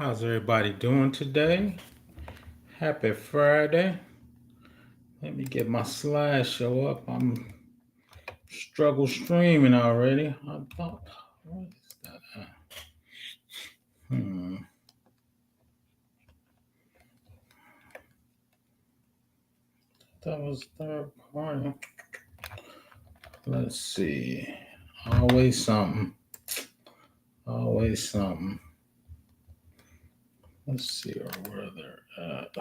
How's everybody doing today? Happy Friday. Let me get my slideshow up. I'm struggle streaming already. I thought, what is that? That was third party. Let's see. Always something. Always something. Let's see where they're at.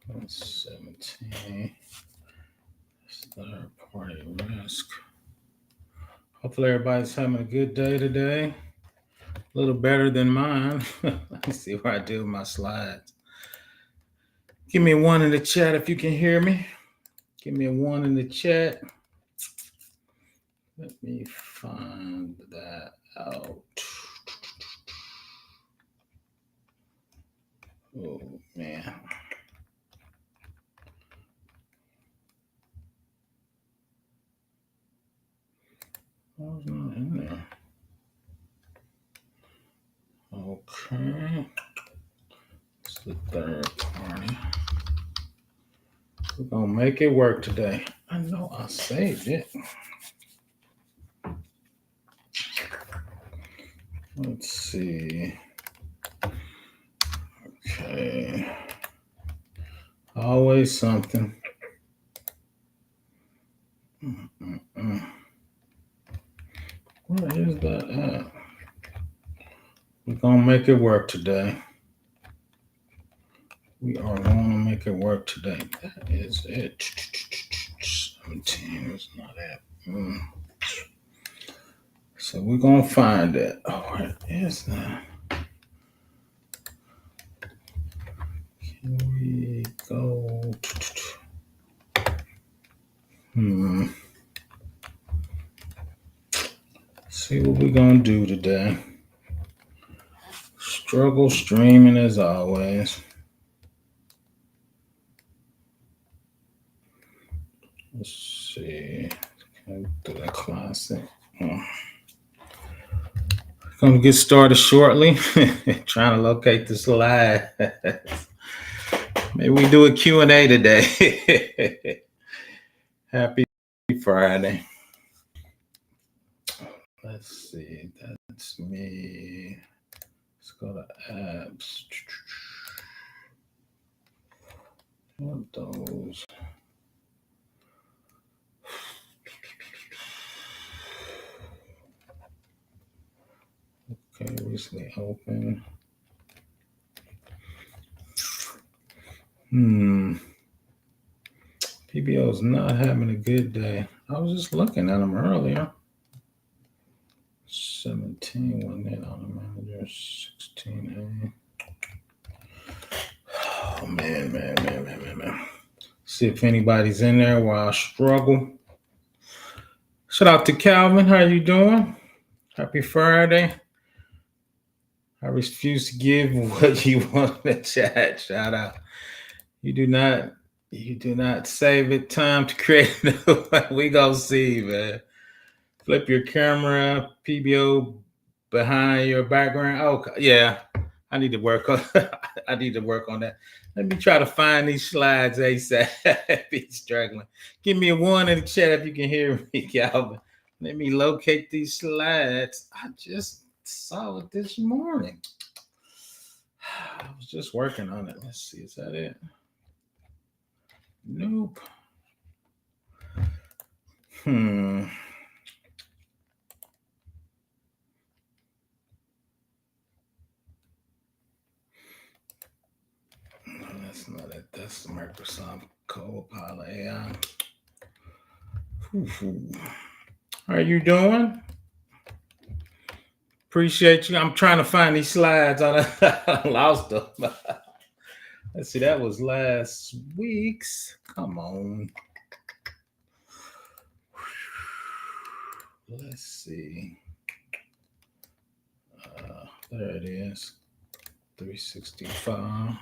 Okay. 17. Third party risk. Hopefully everybody's having a good day today. A little better than mine. Let me see where I do my slides. Give me a 1 in the chat if you can hear me. Give me a 1 in the chat. Let me find that out. Oh, man. I was not in there. Okay. It's the third party. We're going to make it work today. I know I saved it. Let's see. Okay. Always something. Where is that at? We're going to make it work today. We are going to make it work today. That is it. 17 is not that. So we're going to find it. Oh, where is that? Can we go? See what we're going to do today. Struggle streaming as always. Let's see. Can I do that classic? Going to get started shortly. Trying to locate the slide. Maybe we do a Q&A today. Happy Friday. Let's see. That's me. Let's go to apps. What those? Okay, recently open. PBO's not having a good day. I was just looking at them earlier. 17 went in on the manager. 16A. Oh, man. See if anybody's in there while I struggle. Shout out to Calvin. How you doing? Happy Friday. I refuse to give what you want in the chat. Shout out. You do not save it time to create we gonna see, man. Flip your camera, PBO behind your background. Oh yeah. I need to work on that. Let me try to find these slides ASAP. Be struggling. Give me a 1 in the chat if you can hear me, Calvin. Let me locate these slides. I just saw it this morning. I was just working on it. Let's see. Is that it? Nope. No, that's not it. That's Microsoft Copilot AI. How are you doing? Appreciate you. I'm trying to find these slides. I lost them. Let's see. That was last week's. Come on. Let's see. There it is. 365.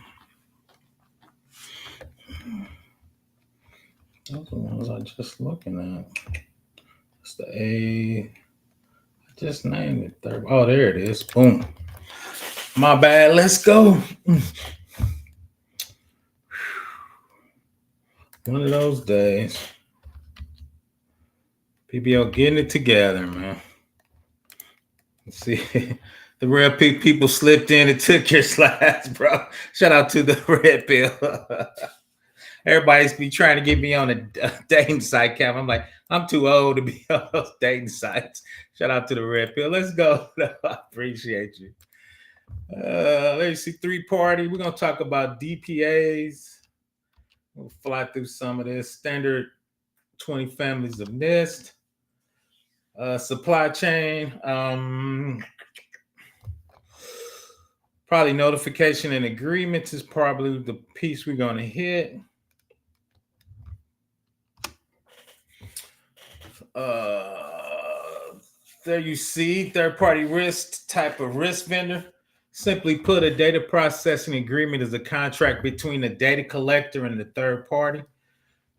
Those are the ones I just looking at. It's the A. I just named it. Oh, there it is. Boom. My bad. Let's go. One of those days. PBO getting it together, man. Let's see. The red people slipped in and took your slides, bro. Shout out to the red pill. Everybody's be trying to get me on a dating site, Cap. I'm like, I'm too old to be on those dating sites. Shout out to the red pill. Let's go. I appreciate you. Let's see, 3-party. We're gonna talk about DPAs. We'll fly through some of this. Standard 20 families of NIST. Supply chain. Probably notification and agreements is probably the piece we're gonna hit. There you see third-party risk type of risk vendor. Simply put, a data processing agreement is a contract between the data collector and the third party.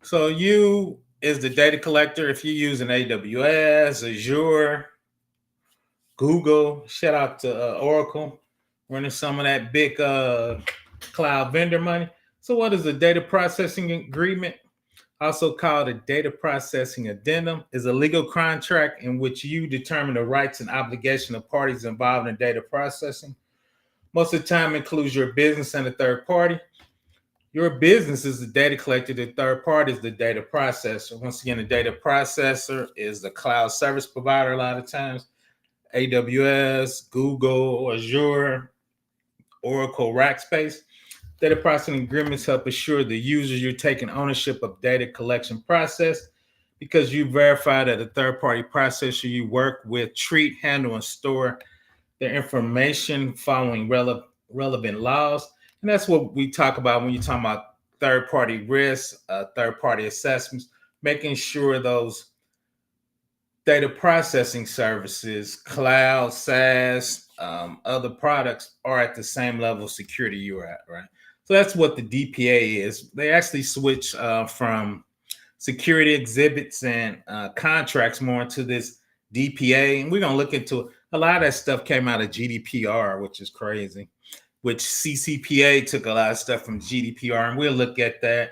So you is the data collector. If you use an AWS, Azure, Google, shout out to Oracle, running some of that big cloud vendor money. So what is a data processing agreement? Also called a data processing addendum, is a legal contract in which you determine the rights and obligation of parties involved in data processing. Most of the time includes your business and a third party. Your business is the data collector. The third party is the data processor. Once again, the data processor is the cloud service provider a lot of times. AWS, Google, Azure, Oracle, Rackspace. Data processing agreements help assure the users you're taking ownership of data collection process because you verify that the third-party processor you work with treat, handle, and store their information following relevant laws. And that's what we talk about when you talk about third-party risks, third-party assessments, making sure those data processing services, cloud, SaaS, other products are at the same level of security you're at, right? So that's what the DPA is. They actually switch from security exhibits and contracts more into this DPA. And we're going to look into a lot of that stuff came out of GDPR, which is crazy, which CCPA took a lot of stuff from GDPR. And we'll look at that.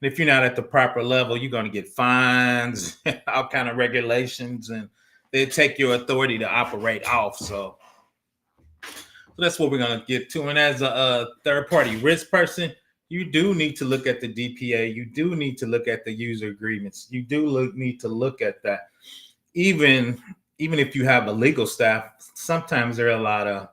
And if you're not at the proper level, you're going to get fines, all kind of regulations, and they take your authority to operate off. So that's what we're going to get to. And as a third-party risk person, you do need to look at the DPA. You do need to look at the user agreements. You do need to look at that. Even if you have a legal staff, sometimes there are a lot of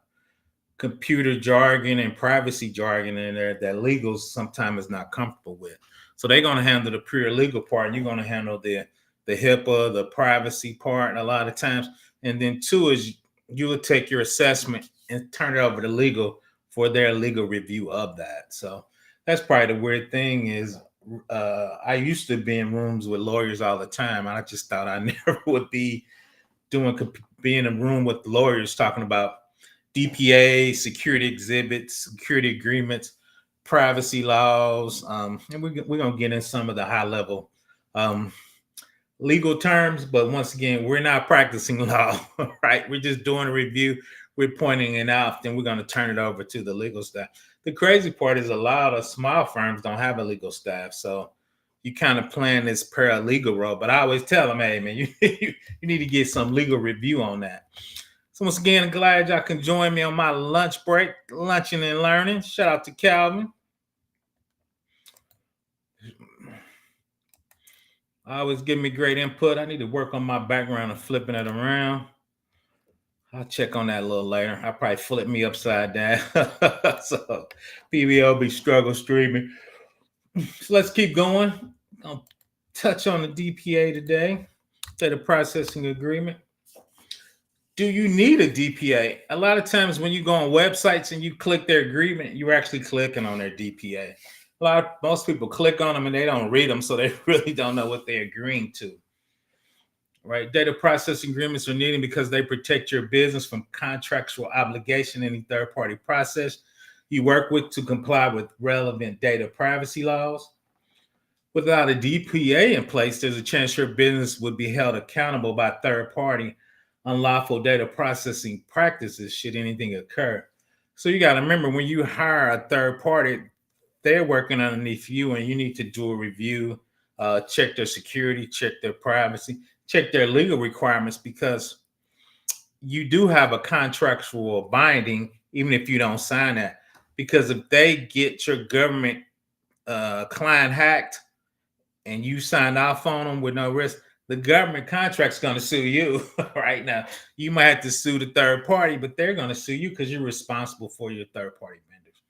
computer jargon and privacy jargon in there that legals sometimes is not comfortable with. So they're going to handle the pure legal part, and you're going to handle the HIPAA, the privacy part, a lot of times. And then 2 is you will take your assessment and turn it over to legal for their legal review of that. So that's probably the weird thing is I used to be in rooms with lawyers all the time. I just thought I never would be in a room with lawyers talking about DPA, security exhibits, security agreements, privacy laws. And we're going to get in some of the high level legal terms, but once again, we're not practicing law, right? We're just doing a review. We're pointing it out, then we're going to turn it over to the legal staff. The crazy part is a lot of small firms don't have a legal staff, so you kind of playing this paralegal role. But I always tell them, hey, man, you need to get some legal review on that. So once again, I'm glad y'all can join me on my lunch break, lunching and learning. Shout out to Calvin. Always give me great input. I need to work on my background and flipping it around. I'll check on that a little later. I'll probably flip me upside down. So PBO be struggle streaming. So let's keep going. I'll touch on the DPA today, data processing agreement. Do you need a DPA? A lot of times when you go on websites and you click their agreement, you're actually clicking on their DPA. Most people click on them and they don't read them, so they really don't know what they're agreeing to. Right? Data processing agreements are needed because they protect your business from contractual obligation in any third-party process you work with to comply with relevant data privacy laws. Without a DPA in place, there's a chance your business would be held accountable by third-party unlawful data processing practices should anything occur. So you got to remember when you hire a third party, they're working underneath you, and you need to do a review, check their security, check their privacy, check their legal requirements, because you do have a contractual binding, even if you don't sign that. Because if they get your government client hacked and you signed off on them with no risk, the government contract's going to sue you. Right now, you might have to sue the third party, but they're going to sue you because you're responsible for your third party vendors.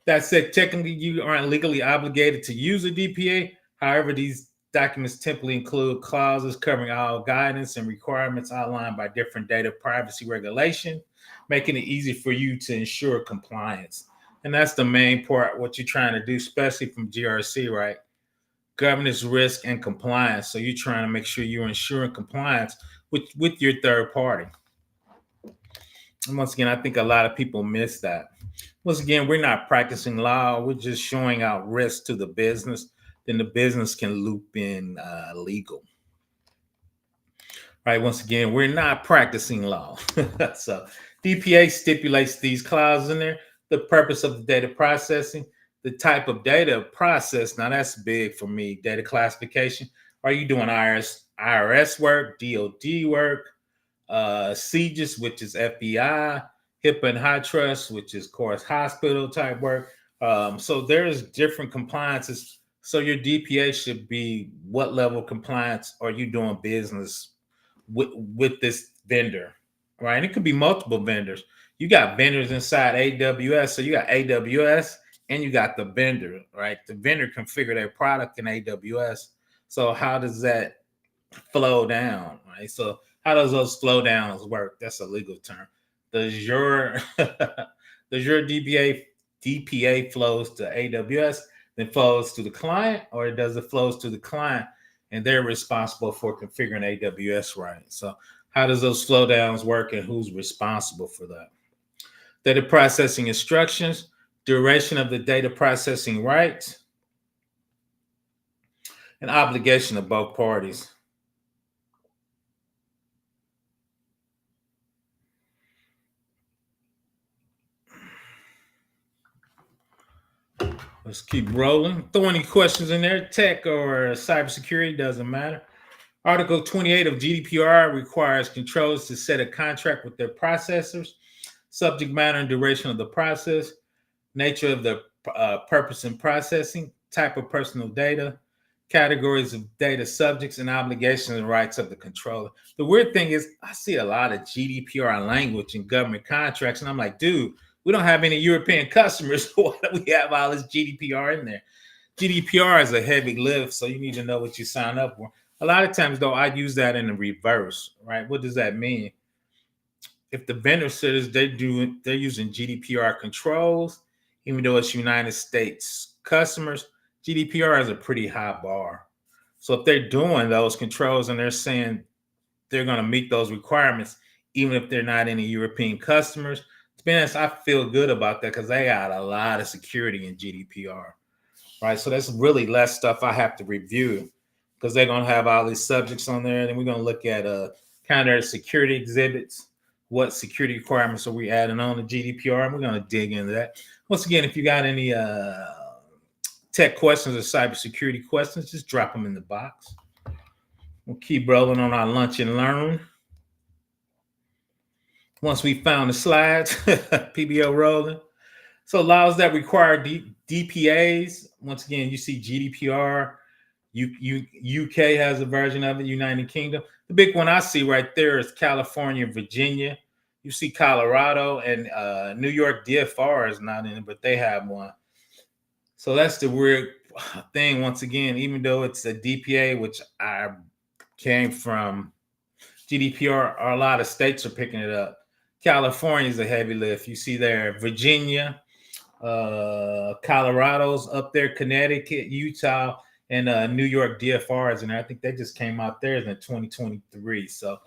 That said, technically, you aren't legally obligated to use a DPA. However, these documents typically include clauses covering all guidance and requirements outlined by different data privacy regulation, making it easy for you to ensure compliance. And that's the main part, what you're trying to do, especially from GRC, right? Governance, risk, and compliance. So you're trying to make sure you're ensuring compliance with your third party. And once again, I think a lot of people miss that. Once again, we're not practicing law. We're just showing out risk to the business. Then the business can loop in legal. Right. Once again, we're not practicing law. So DPA stipulates these clauses in there. The purpose of the data processing, the type of data processed. Now that's big for me. Data classification. Are you doing IRS work, DOD work, CGIS, which is FBI, HIPAA and high trust, which is, of course, hospital type work. So there's different compliances. So your DPA should be what level of compliance are you doing business with this vendor, right? And it could be multiple vendors. You got vendors inside AWS. So you got AWS and you got the vendor, right? The vendor configure their product in AWS. So how does that flow down, right? So how does those flow downs work? That's a legal term. Does your DPA flows to AWS, then flows to the client, or does it flows to the client and they're responsible for configuring AWS, right? So how does those flow downs work and who's responsible for that? Data processing instructions, duration of the data processing rights, and obligation of both parties. Let's keep rolling. Throw any questions in there. Tech or cybersecurity, doesn't matter. Article 28 of GDPR requires controllers to set a contract with their processors, subject matter and duration of the process, nature of the purpose and processing, type of personal data, categories of data subjects, and obligations and rights of the controller. The weird thing is, I see a lot of GDPR language in government contracts, and I'm like, dude, we don't have any European customers. Why do we have all this GDPR in there? GDPR is a heavy lift, so you need to know what you sign up for. A lot of times, though, I use that in the reverse, right? What does that mean? If the vendor says they're using GDPR controls, even though it's United States customers, GDPR is a pretty high bar. So if they're doing those controls and they're saying they're going to meet those requirements, even if they're not any European customers, to be honest, I feel good about that because they got a lot of security in GDPR, right? So that's really less stuff I have to review because they're going to have all these subjects on there. And we're going to look at kind of their security exhibits. What security requirements are we adding on to GDPR? And we're going to dig into that. Once again, if you got any tech questions or cybersecurity questions, just drop them in the box. We'll keep rolling on our lunch and learn. Once we found the slides, PBO rolling. So laws that require DPAs, once again, you see GDPR, UK has a version of it, United Kingdom. The big one I see right there is California, Virginia. You see Colorado and New York DFR is not in it, but they have one. So that's the weird thing. Once again, even though it's a DPA, which I came from GDPR, a lot of states are picking it up. California is a heavy lift. You see there, Virginia, Colorado's up there, Connecticut, Utah, and New York DFRs, and I think they just came out there in 2023. So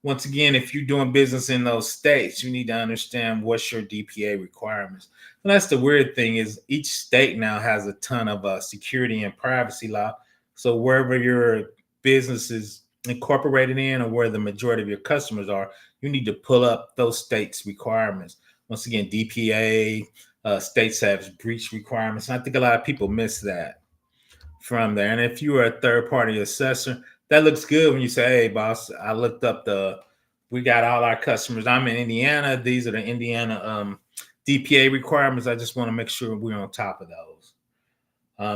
once again, if you're doing business in those states, you need to understand what's your DPA requirements. And that's the weird thing is each state now has a ton of security and privacy law. So wherever your business is incorporated in or where the majority of your customers are, you need to pull up those states' requirements. Once again, DPA, states have breach requirements. And I think a lot of people miss that from there. And if you are a third party assessor, that looks good when you say, hey, boss, I looked up we got all our customers. I'm in Indiana. These are the Indiana DPA requirements. I just want to make sure we're on top of those.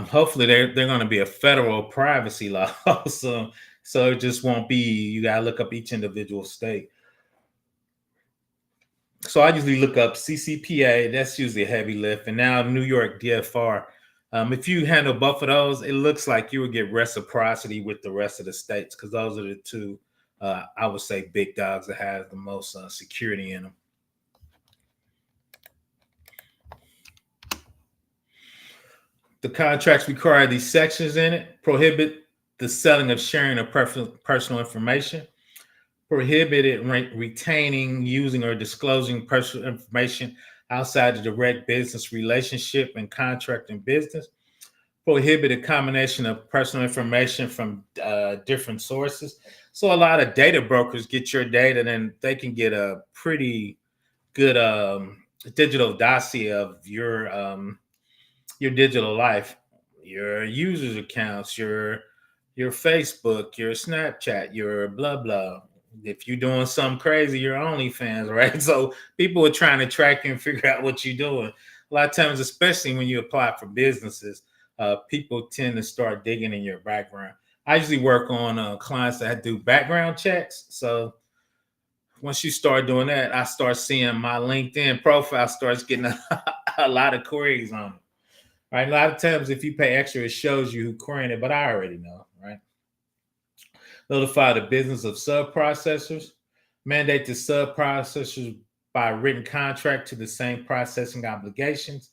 Hopefully they're going to be a federal privacy law. So it just won't be, you got to look up each individual state. So I usually look up CCPA. That's usually a heavy lift. And now New York DFR. If you handle both of those, it looks like you would get reciprocity with the rest of the states, because those are the two, I would say, big dogs that have the most security in them. The contracts require these sections in it: prohibit the selling of sharing of personal information, prohibited retaining, using, or disclosing personal information outside the direct business relationship and contract and business, prohibit a combination of personal information from different sources. So a lot of data brokers get your data, and they can get a pretty good digital dossier of your digital life, your users accounts, your Facebook, your Snapchat, your blah blah. If you're doing something crazy, your OnlyFans, right? So people are trying to track you and figure out what you're doing. A lot of times, especially when you apply for businesses, people tend to start digging in your background. I usually work on clients that do background checks. So once you start doing that, I start seeing my LinkedIn profile starts getting a lot of queries on it. Right. A lot of times, if you pay extra, it shows you who queried it, but I already know, right? Notify the business of sub-processors. Mandate the sub-processors by written contract to the same processing obligations.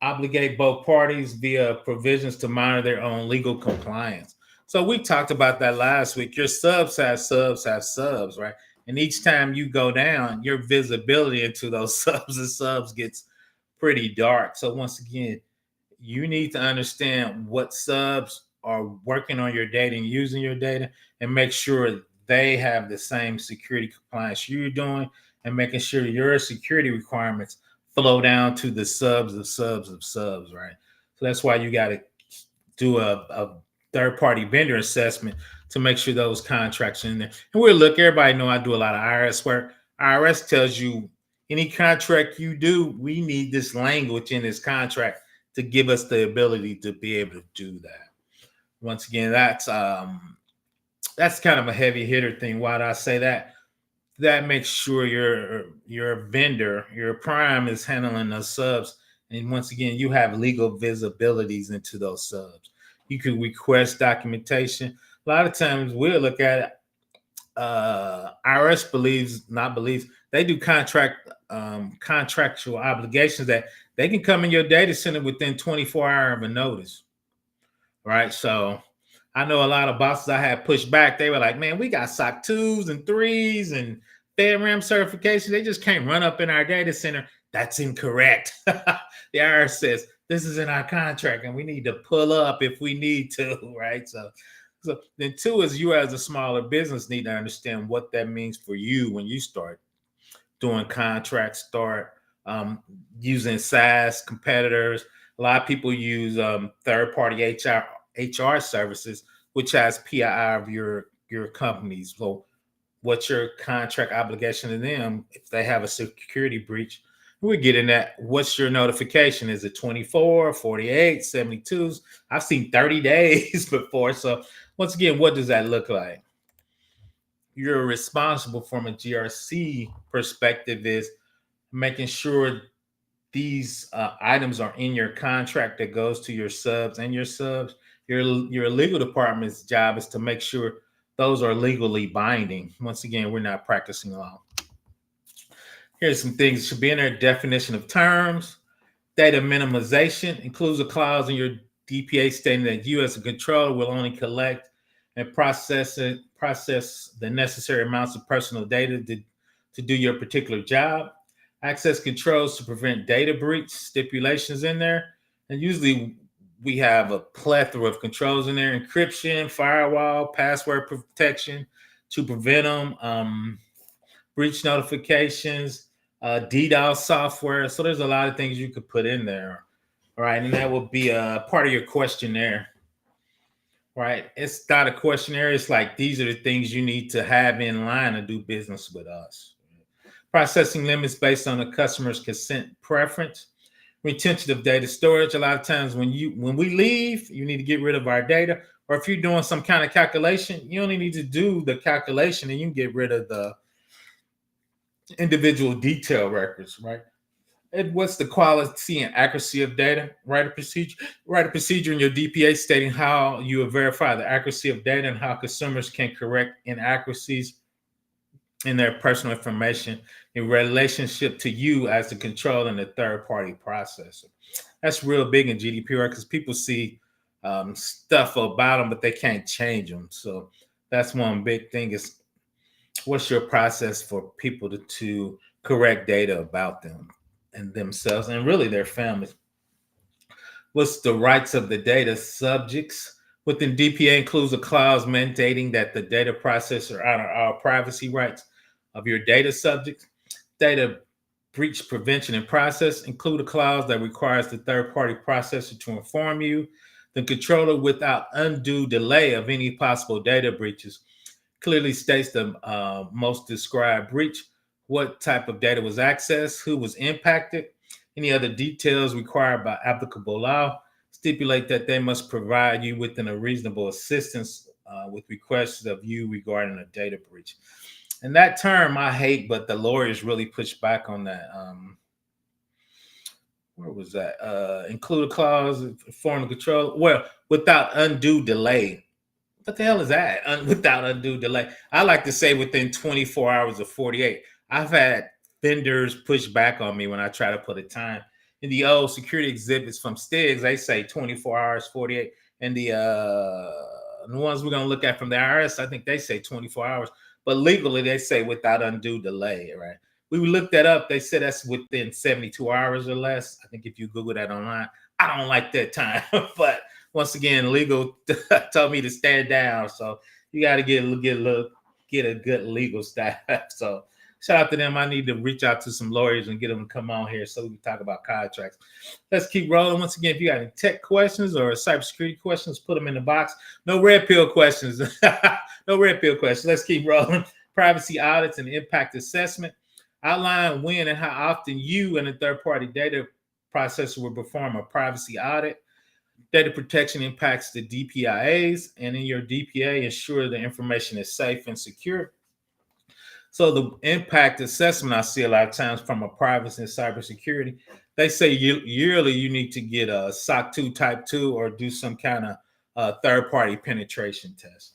Obligate both parties via provisions to monitor their own legal compliance. So we talked about that last week. Your subs have subs, right? And each time you go down, your visibility into those subs and subs gets pretty dark. So once again, you need to understand what subs are working on your data and using your data, and make sure they have the same security compliance you're doing, and making sure your security requirements flow down to the subs of subs of subs, right? So that's why you got to do a third-party vendor assessment to make sure those contracts are in there. And we'll look, everybody know I do a lot of IRS work. IRS tells you any contract you do, we need this language in this contract to give us the ability to be able to do that. Once again, that's kind of a heavy hitter thing. Why do I say that? That makes sure your vendor, your prime, is handling those subs. And once again, you have legal visibilities into those subs. You can request documentation. A lot of times we'll look at it. IRS they do contractual obligations that they can come in your data center within 24 hours of a notice, right? So I know a lot of bosses I had pushed back. They were like, man, we got SOC 2s and 3s and FedRAMP certifications. They just can't run up in our data center. That's incorrect. The IRS says this is in our contract and we need to pull up if we need to, right? So then two is, you as a smaller business need to understand what that means for you when you start doing contracts, start using SaaS competitors. A lot of people use third-party HR services, which has PII of your companies. So what's your contract obligation to them if they have a security breach? We're getting that. What's your notification? Is it 24, 48, 72s? I've seen 30 days before. So once again, what does that look like? You're responsible from a GRC perspective is making sure these items are in your contract that goes to your subs and your subs. Your legal department's job is to make sure those are legally binding. Once again, we're not practicing law. Here's some things that should be in there. Definition of terms. Data minimization includes a clause in your DPA stating that you as a controller will only collect and process the necessary amounts of personal data to do your particular job. Access controls to prevent data breach, stipulations in there. And usually we have a plethora of controls in there: encryption, firewall, password protection to prevent them, breach notifications, DDoS software. So there's a lot of things you could put in there. All right. And that will be a part of your questionnaire. Right. It's not a questionnaire. It's like these are the things you need to have in line to do business with us. Processing limits based on the customer's consent preference. Retention of data storage. A lot of times when we leave, you need to get rid of our data. Or if you're doing some kind of calculation, you only need to do the calculation and you can get rid of the individual detail records, right? And what's the quality and accuracy of data? Write a procedure in your DPA stating how you will verify the accuracy of data and how consumers can correct inaccuracies in their personal information in relationship to you as the control and the third-party processor. That's real big in GDPR because people see stuff about them, but they can't change them. So that's one big thing is what's your process for people to correct data about them and themselves and really their families? What's the rights of the data subjects? Within DPA includes a clause mandating that the data processor honor all privacy rights of your data subjects. Data breach prevention and process include a clause that requires the third-party processor to inform you, the controller, without undue delay of any possible data breaches. Clearly states the most described breach, what type of data was accessed, who was impacted, any other details required by applicable law. Stipulate that they must provide you with a reasonable assistance with requests of you regarding a data breach. And that term I hate, but the lawyers really push back on that. Where was that? Include a clause for the control. Well, without undue delay. What the hell is that? Without undue delay. I like to say within 24 hours or 48. I've had vendors push back on me when I try to put a time. In the old security exhibits from Stiggs, they say 24 hours, 48. And the ones we're going to look at from the IRS, I think they say 24 hours. But legally, they say without undue delay, right? We looked that up. They said that's within 72 hours or less. I think if you Google that online, I don't like that time. But once again, legal told me to stand down. So you got to get a good legal staff. So shout out to them. I need to reach out to some lawyers and get them to come on here so we can talk about contracts. Let's keep rolling. Once again, if you got any tech questions or cybersecurity questions, put them in the box. No red pill questions. No red pill questions. Let's keep rolling. Privacy audits and impact assessment. Outline when and how often you and a third-party data processor will perform a privacy audit. Data protection impacts the DPIAs, and in your DPA, ensure the information is safe and secure. So the impact assessment I see a lot of times from a privacy and cybersecurity, they say yearly you need to get a SOC 2 type 2 or do some kind of third-party penetration test.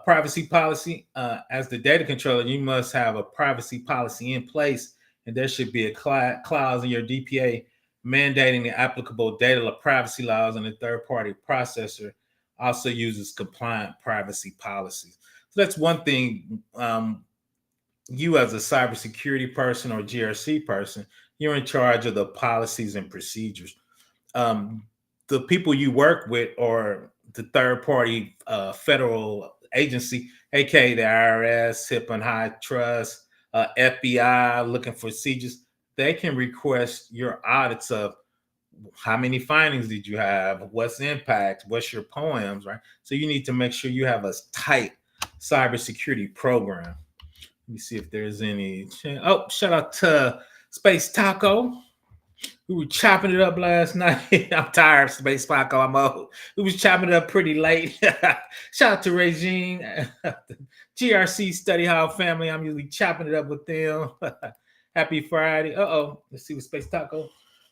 Privacy policy, as the data controller, you must have a privacy policy in place, and there should be a clause in your DPA mandating the applicable data privacy laws, and the third-party processor also uses compliant privacy policies. So that's one thing. You as a cybersecurity person or GRC person, you're in charge of the policies and procedures. The people you work with or the third-party federal agency, aka the IRS, HIPAA and High Trust, FBI, looking for procedures, they can request your audits of how many findings did you have, what's the impact, what's your poems, right? So you need to make sure you have a tight cybersecurity program. Let me see if there's any. Oh, shout out to Space Taco. We were chopping it up last night. I'm tired of Space Taco. I'm old. We was chopping it up pretty late. Shout out to Regine, GRC Study Hall family. I'm usually chopping it up with them. Happy Friday. Let's see what Space Taco.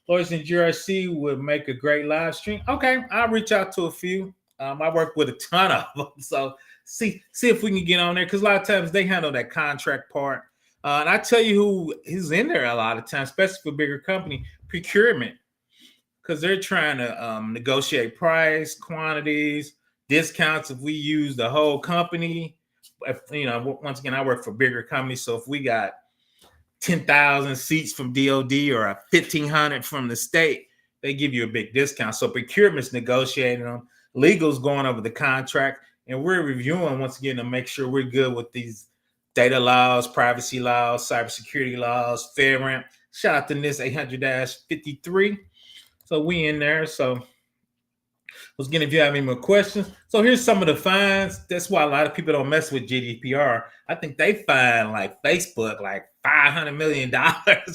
Lawyers in GRC would make a great live stream. Okay, I'll reach out to a few. I work with a ton of them. So see if we can get on there, because a lot of times they handle that contract part. And I tell you who is in there a lot of times, especially for bigger company, procurement, because they're trying to negotiate price, quantities, discounts if we use the whole company. If, once again, I work for bigger companies, so if we got 10,000 seats from DOD or 1,500 from the state, they give you a big discount. So procurement's negotiating them, legal's going over the contract, and we're reviewing once again to make sure we're good with these data laws, privacy laws, cybersecurity laws, FedRAMP. Shout out to NIST 800-53. So we in there. So once again, if you have any more questions. So here's some of the fines. That's why a lot of people don't mess with GDPR. I think they fine like Facebook like $500 million,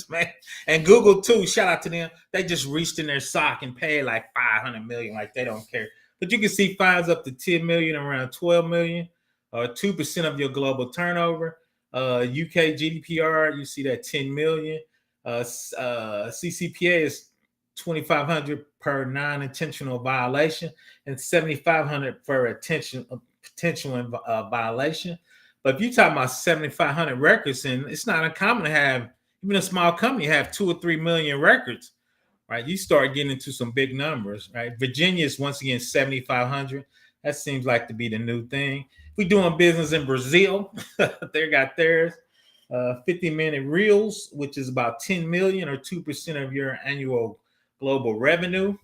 man. And Google too, shout out to them. They just reached in their sock and paid like $500 million, like they don't care. But you can see fines up to 10 million, around 12 million, or 2% of your global turnover. UK GDPR, you see that 10 million. CCPA is 2,500 per non-intentional violation and 7,500 for potential violation. But if you're talking about 7,500 records, and it's not uncommon to have, even a small company have 2 or 3 million records, right? You start getting into some big numbers, right? Virginia is once again 7,500. That seems like to be the new thing. If we're doing business in Brazil, they got theirs. 50-minute reels, which is about 10 million or 2% of your annual global revenue.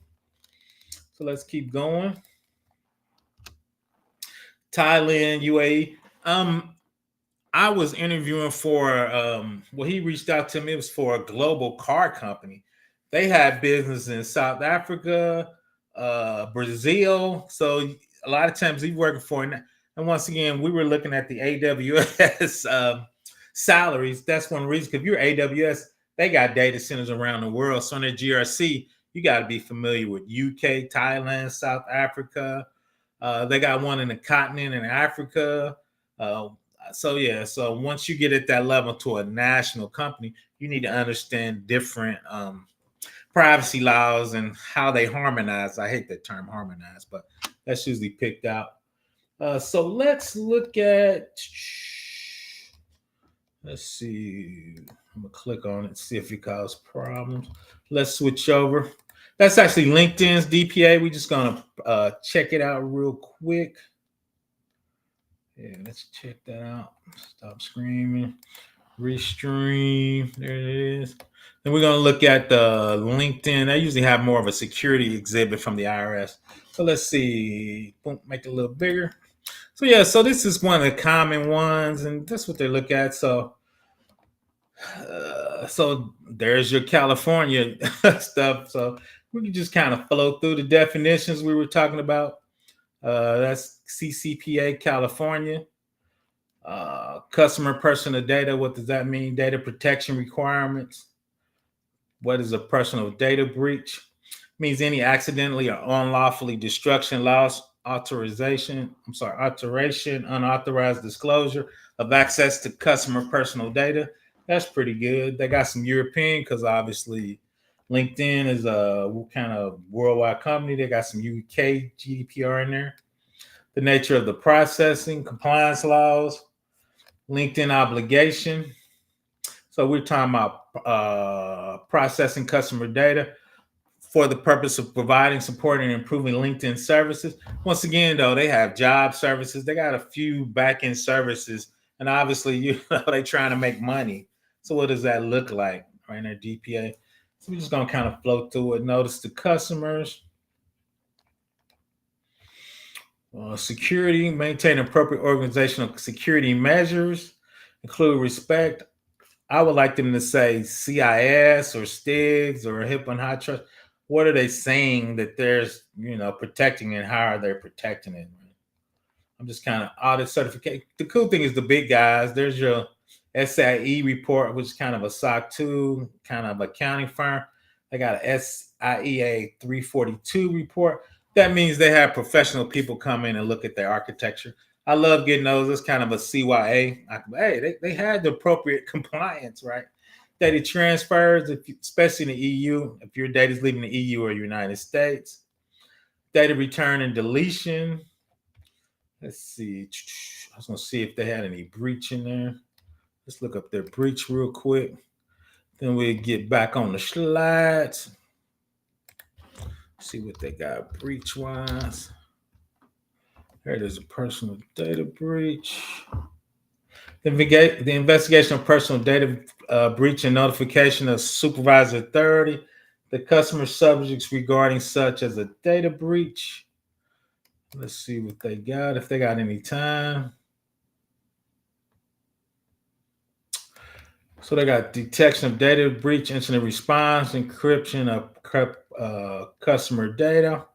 So let's keep going. Thailand, UAE. I was interviewing for well, he reached out to me. It was for a global car company. They had business in South Africa, Brazil. So a lot of times he's working for it. And once again, we were looking at the AWS salaries. That's one reason. Because if you're AWS, they got data centers around the world. So in their GRC, you got to be familiar with UK, Thailand, South Africa. They got one in the continent in Africa. So once you get at that level to a national company, you need to understand different privacy laws and how they harmonize. I hate that term harmonize, but that's usually picked out. So let's look at, let's see, I'm gonna click on it, see if it causes problems. Let's switch over. That's actually LinkedIn's DPA. We're just gonna check it out real quick. Yeah, let's check that out. Stop screaming. Restream. There it is. Then we're going to look at the LinkedIn. They usually have more of a security exhibit from the IRS. So let's see. Boom, make it a little bigger. So yeah, so this is one of the common ones, and that's what they look at. So there's your California stuff. So we can just kind of flow through the definitions we were talking about. That's CCPA California. Customer personal data. What does that mean? Data protection requirements. What is a personal data breach? Means any accidentally or unlawfully destruction, loss, alteration, unauthorized disclosure of access to customer personal data. That's pretty good. They got some European because obviously LinkedIn is a kind of worldwide company. They got some UK GDPR in there. The nature of the processing, compliance laws, LinkedIn obligation. So we're talking about processing customer data for the purpose of providing, supporting, and improving LinkedIn services. Once again, though, they have job services. They got a few back-end services, and obviously, they're trying to make money. So what does that look like right in their DPA? So we're just going to kind of flow through it. Notice the customers. Security, maintain appropriate organizational security measures, include respect. I would like them to say CIS or STIGs or HIPAA and high trust. What are they saying that there's, protecting and how are they protecting it? I'm just kind of audit certification. The cool thing is the big guys. There's your SIE report, which is kind of a SOC 2 kind of accounting firm. They got a SIEA 342 report. That means they have professional people come in and look at their architecture. I love getting those. It's kind of a CYA. Hey, they had the appropriate compliance, right? Data transfers, especially in the EU, if your data is leaving the EU or United States. Data return and deletion. Let's see. I was going to see if they had any breach in there. Let's look up their breach real quick. Then we'll get back on the slides. See what they got breach-wise. Here it is, a personal data breach. The investigation of personal data breach and notification of supervisor authority. The customer subjects regarding such as a data breach. Let's see what they got, if they got any time. So they got detection of data breach, incident response, encryption of customer data.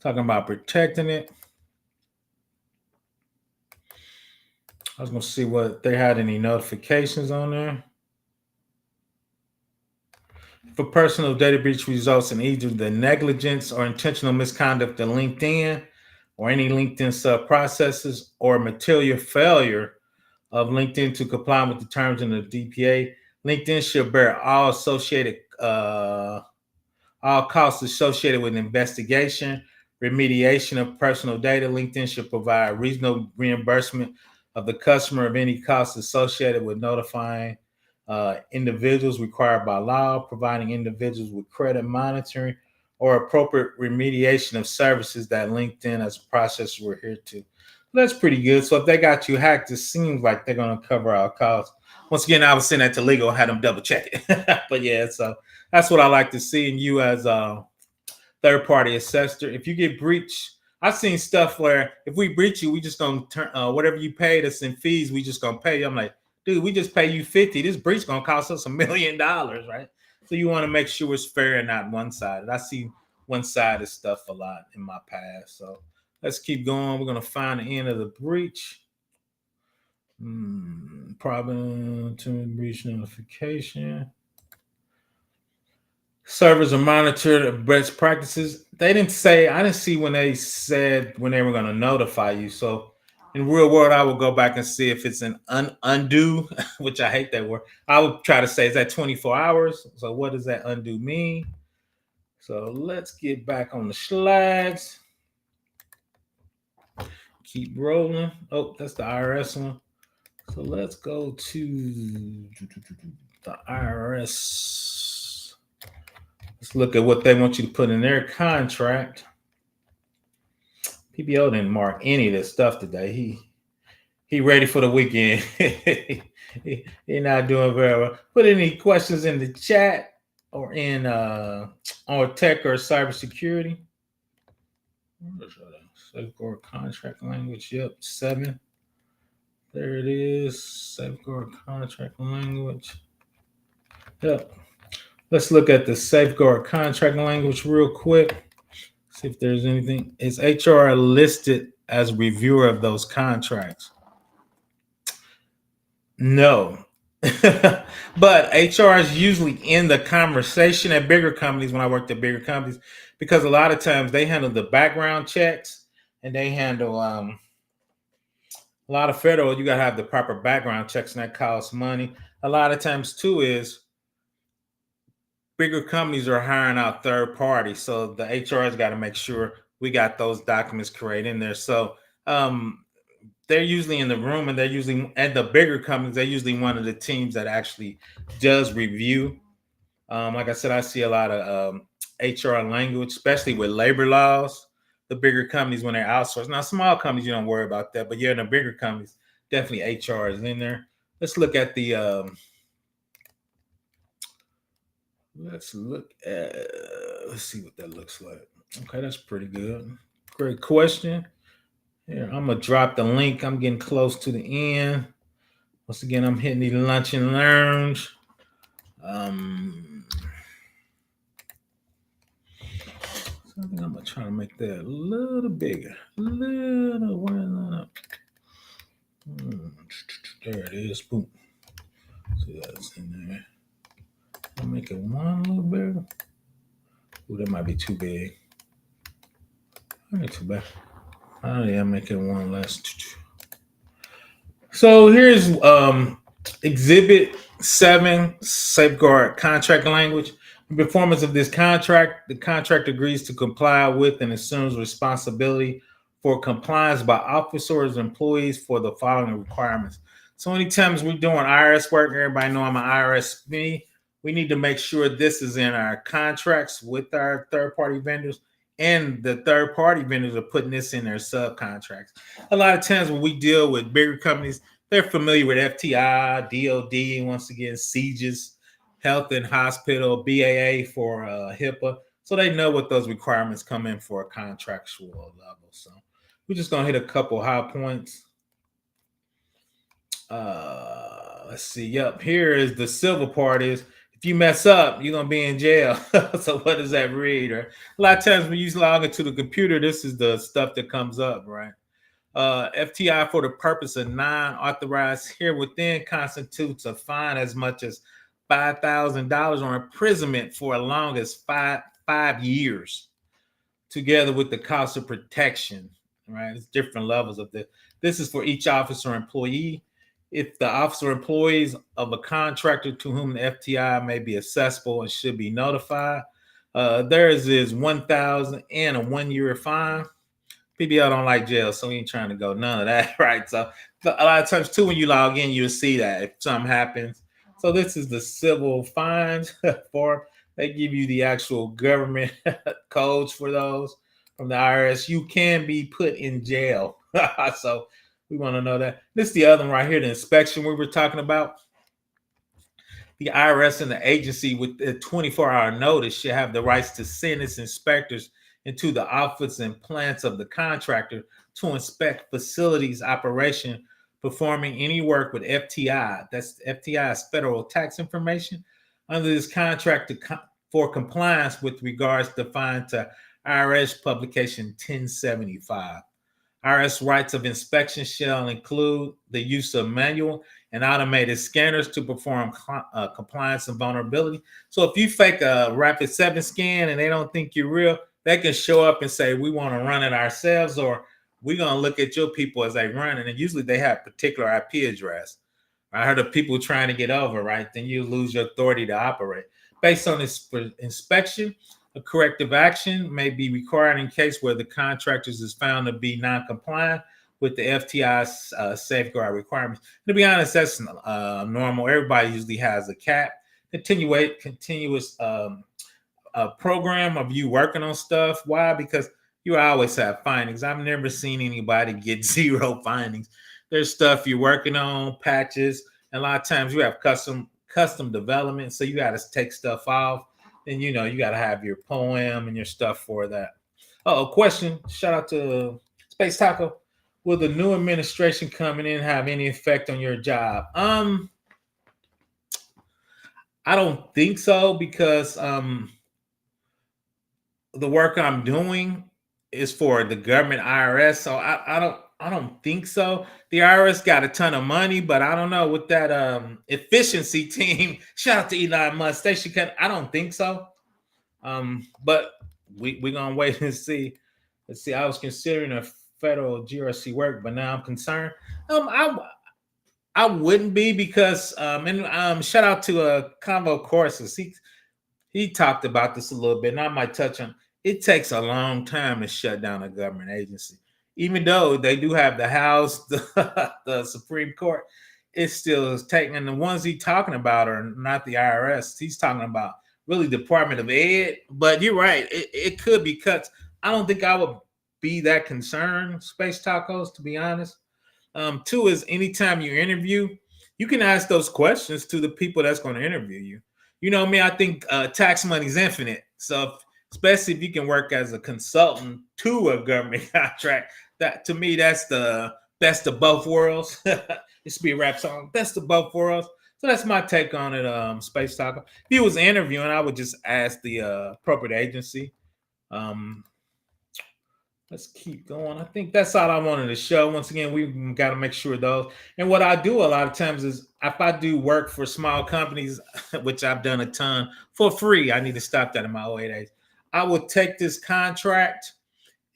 Talking about protecting it. I was going to see what they had any notifications on there. If a personal data breach results in either the negligence or intentional misconduct of LinkedIn or any LinkedIn sub processes or material failure of LinkedIn to comply with the terms in the DPA, LinkedIn should bear all costs associated with investigation, remediation of personal data. LinkedIn should provide reasonable reimbursement of the customer of any costs associated with notifying individuals required by law, providing individuals with credit monitoring, or appropriate remediation of services that LinkedIn as a processor will adhere to. That's pretty good. So if they got you hacked, it seems like they're going to cover our costs. Once again, I was sending that to legal, had them double check it. But yeah, so that's what I like to see in you as a third party assessor. If you get breached, I've seen stuff where if we breach you, we just gonna turn whatever you paid us in fees, we just gonna pay you. I'm like, dude, we just pay you 50. This breach gonna cost us $1 million, right? So you want to make sure it's fair and not one-sided. I see one-sided stuff a lot in my past. So let's keep going. We're gonna find the end of the breach. Problem to breach notification. Servers are monitored best practices. They didn't say, I didn't see when they said when they were going to notify you. So in real world, I will go back and see if it's an undo, which I hate that word. I would try to say, is that 24 hours? So what does that undo mean? So let's get back on the slides. Keep rolling. Oh, that's the IRS one. So let's go to the IRS. Let's look at what they want you to put in their contract. PBO didn't mark any of this stuff today. He ready for the weekend. He not doing very well. Put any questions in the chat or in on tech or cybersecurity. Safeguard contract language. Yep, 7. There it is. Safeguard contract language. Yep. Let's look at the safeguard contract language real quick. See if there's anything. Is HR listed as reviewer of those contracts? No. But HR is usually in the conversation at bigger companies when I worked at bigger companies, because a lot of times they handle the background checks and they handle a lot of federal. You got to have the proper background checks and that costs money. A lot of times too is bigger companies are hiring out third parties. So the HR has got to make sure we got those documents created in there. So they're usually in the room, and they're usually at the bigger companies. They're usually one of the teams that actually does review. Like I said, I see a lot of HR language, especially with labor laws. The bigger companies when they're outsourced. Now, small companies you don't worry about that, but yeah, in the bigger companies, definitely HR is in there. Let's look at the. Let's see what that looks like. Okay, that's pretty good. Great question. Here, I'm gonna drop the link. I'm getting close to the end. Once again, I'm hitting the lunch and learns. So I think I'm gonna try to make that a little bigger. There it is. Boom. See that's in there. I'll make it one a little bigger. Ooh, that might be too big. Not too bad. Oh yeah, make it one less. So here's Exhibit 7, safeguard contract language. In performance of this contract, the contract agrees to comply with and assumes responsibility for compliance by officers and employees for the following requirements. So anytime we're doing IRS work, everybody know I'm an IRSP. We need to make sure this is in our contracts with our third-party vendors, and the third-party vendors are putting this in their subcontracts. A lot of times when we deal with bigger companies, they're familiar with FTI, DOD, once again, CGIS, Health and Hospital, BAA for HIPAA. So they know what those requirements come in for a contractual level. So we're just going to hit a couple high points. Let's see. Yep. Here is the civil part is if you mess up, you're gonna be in jail. So what does that read? Right? A lot of times when you log into the computer, this is the stuff that comes up, right? FTI for the purpose of non-authorized here within constitutes a fine as much as $5,000 or imprisonment for as long as five years, together with the cost of protection. Right, it's different levels of this. This is for each officer or employee. If the officer or employees of a contractor to whom the FTI may be accessible and should be notified, theirs is 1,000 and a 1 year fine. PBL don't like jail, so we ain't trying to go none of that, right? So a lot of times too, when you log in, you'll see that if something happens. So this is the civil fines for. They give you the actual government codes for those from the IRS. You can be put in jail. So we want to know that. This is the other one right here, the inspection we were talking about. The IRS and the agency with a 24-hour notice should have the rights to send its inspectors into the office and plants of the contractor to inspect facilities operation performing any work with FTI. That's FTI's federal tax information under this contract for compliance with regards defined to IRS publication 1075. IRS rights of inspection shall include the use of manual and automated scanners to perform compliance and vulnerability. So if you fake a rapid 7 scan and they don't think you're real, they can show up and say, we want to run it ourselves, or we're going to look at your people as they run it. And usually they have particular IP address. I heard of people trying to get over, right? Then you lose your authority to operate. Based on this inspection, a corrective action may be required in case where the contractor is found to be non-compliant with the FTI's safeguard requirements. To be honest, that's normal. Everybody usually has a cap. Continuous program of you working on stuff. Why? Because you always have findings. I've never seen anybody get 0 findings. There's stuff you're working on, patches, and a lot of times you have custom development, so you got to take stuff off. Then you got to have your poem and your stuff for that. Oh, a question. Shout out to Space Taco. Will the new administration coming in have any effect on your job? I don't think so, because the work I'm doing is for the government IRS. So I don't think so. The IRS got a ton of money, but I don't know with that efficiency team. Shout out to Elon Musk. They should cut. I don't think so. But we're gonna wait and see. Let's see. I was considering a federal GRC work, but now I'm concerned. I wouldn't be, because shout out to Convo Courses. He talked about this a little bit, and I might touch on. It takes a long time to shut down a government agency, even though they do have the House, the Supreme Court. It still is taking. And the ones he's talking about are not the IRS. He's talking about really Department of Ed. But you're right. It could be cuts. I don't think I would be that concerned, Space Tacos, to be honest. 2 is anytime you interview, you can ask those questions to the people that's going to interview you. You know me, I think tax money is infinite. So especially if you can work as a consultant to a government contract, that to me, that's the best of both worlds. It should be a rap song, best of both worlds. So that's my take on it, Space Taco. If he was interviewing, I would just ask the appropriate agency. Let's keep going. I think that's all I wanted to show. Once again, we got to make sure those. And what I do a lot of times is if I do work for small companies, which I've done a ton for free, I need to stop that in my OA days. I would take this contract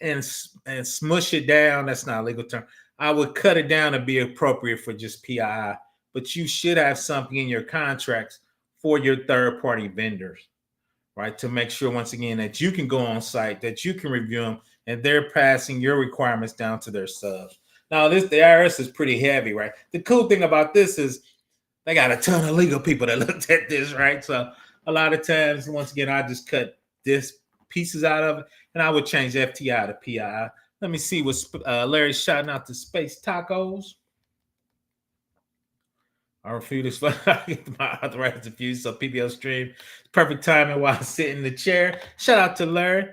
and smush it down. That's not a legal term. I would cut it down to be appropriate for just PII. But you should have something in your contracts for your third-party vendors, right? To make sure, once again, that you can go on site, that you can review them, and they're passing your requirements down to their subs. Now, the IRS is pretty heavy, right? The cool thing about this is they got a ton of legal people that looked at this, right? So a lot of times, once again, I just cut this pieces out of it, and I would change FTI to PII. Let me see what Larry's shouting out to Space Tacos. I refuse to get my authorized diffuse, so PBL stream. Perfect timing while I sit in the chair. Shout out to Larry.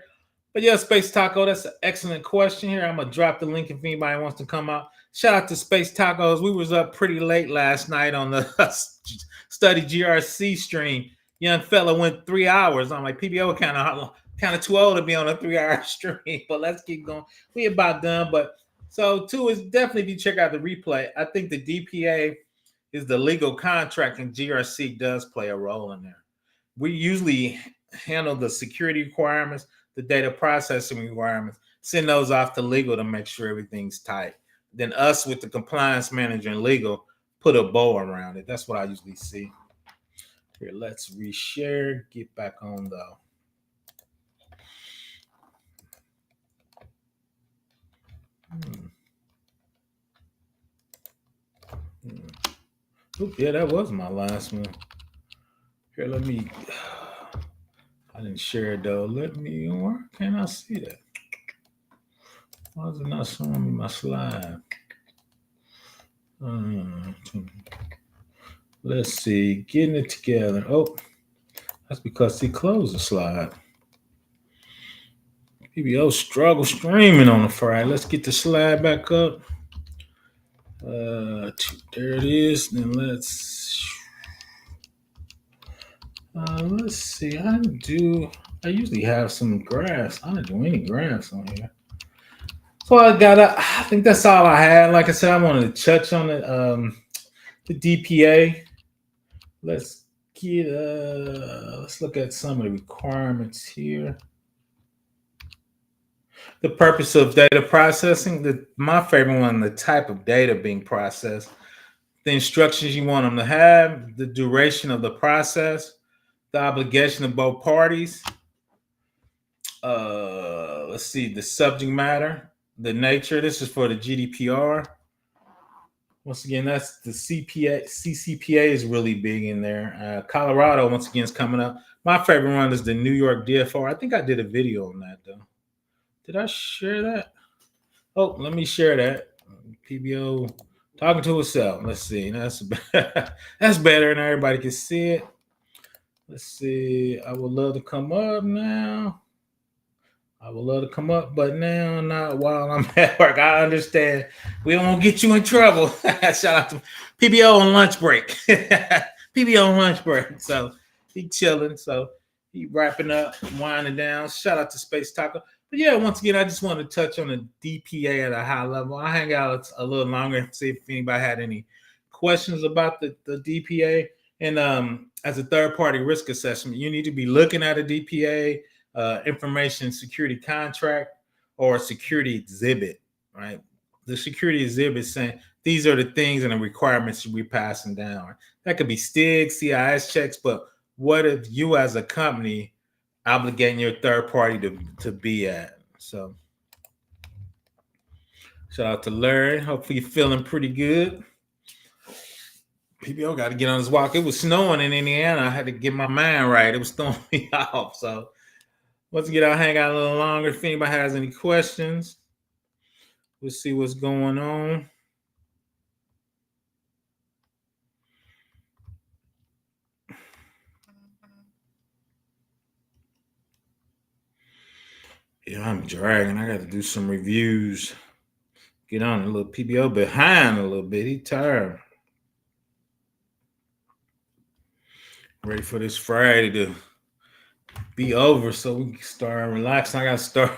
But yeah, Space Taco, that's an excellent question here. I'm going to drop the link if anybody wants to come out. Shout out to Space Tacos. We was up pretty late last night on the study GRC stream. Young fella went 3 hours. I'm like, PBO kind of too old to be on a 3 hour stream, but let's keep going. We about done, but so two is definitely, if you check out the replay, I think the DPA is the legal contract, and GRC does play a role in there. We usually handle the security requirements, the data processing requirements, send those off to legal to make sure everything's tight. Then us with the compliance manager and legal put a bow around it. That's what I usually see. Here, let's reshare, get back on though. Oops, yeah, that was my last one. Here, let me. I didn't share it though. Where can I see that? Why is it not showing me my slide? Let's see, getting it together. Oh, that's because he closed the slide. PBO struggle streaming on the Friday. Let's get the slide back up. There it is. Then let's see. I usually have some graphs. I don't do any graphs on here. So I think that's all I had. Like I said, I wanted to touch on it. The DPA. Let's look at some of the requirements here. The purpose of data processing, my favorite one, the type of data being processed, the instructions you want them to have, the duration of the process, the obligation of both parties. Let's see, the subject matter, the nature. This is for the GDPR. Once again, that's the CPA. CCPA is really big in there. Colorado, once again, is coming up. My favorite one is the New York DFR. I think I did a video on that, though. Did I share that? Oh, let me share that. PBO talking to itself. Let's see. That's better, and everybody can see it. Let's see. I would love to come up now. But now, not while I'm at work. I understand. We don't want to get you in trouble. Shout out to PBO on lunch break. PBO on lunch break. So he chilling. So he wrapping up, winding down. Shout out to Space Taco. But yeah, once again, I just want to touch on the DPA at a high level. I hang out a little longer and see if anybody had any questions about the DPA. And as a third-party risk assessment, you need to be looking at a DPA, information security contract, or a security exhibit, right? The security exhibit saying these are the things and the requirements we're passing down. That could be STIG, CIS checks, but what if you as a company obligating your third party to be at? So shout out to Larry. Hopefully you're feeling pretty good. PBO got to get on his walk. It was snowing in Indiana. I had to get my mind right. It was throwing me off. So once again, I'll hang out a little longer. If anybody has any questions, we'll see what's going on. Yeah, I'm dragging. I got to do some reviews. Get on a little PBO behind a little bit. He tired. Ready for this Friday to be over so we can start relaxing. I got to start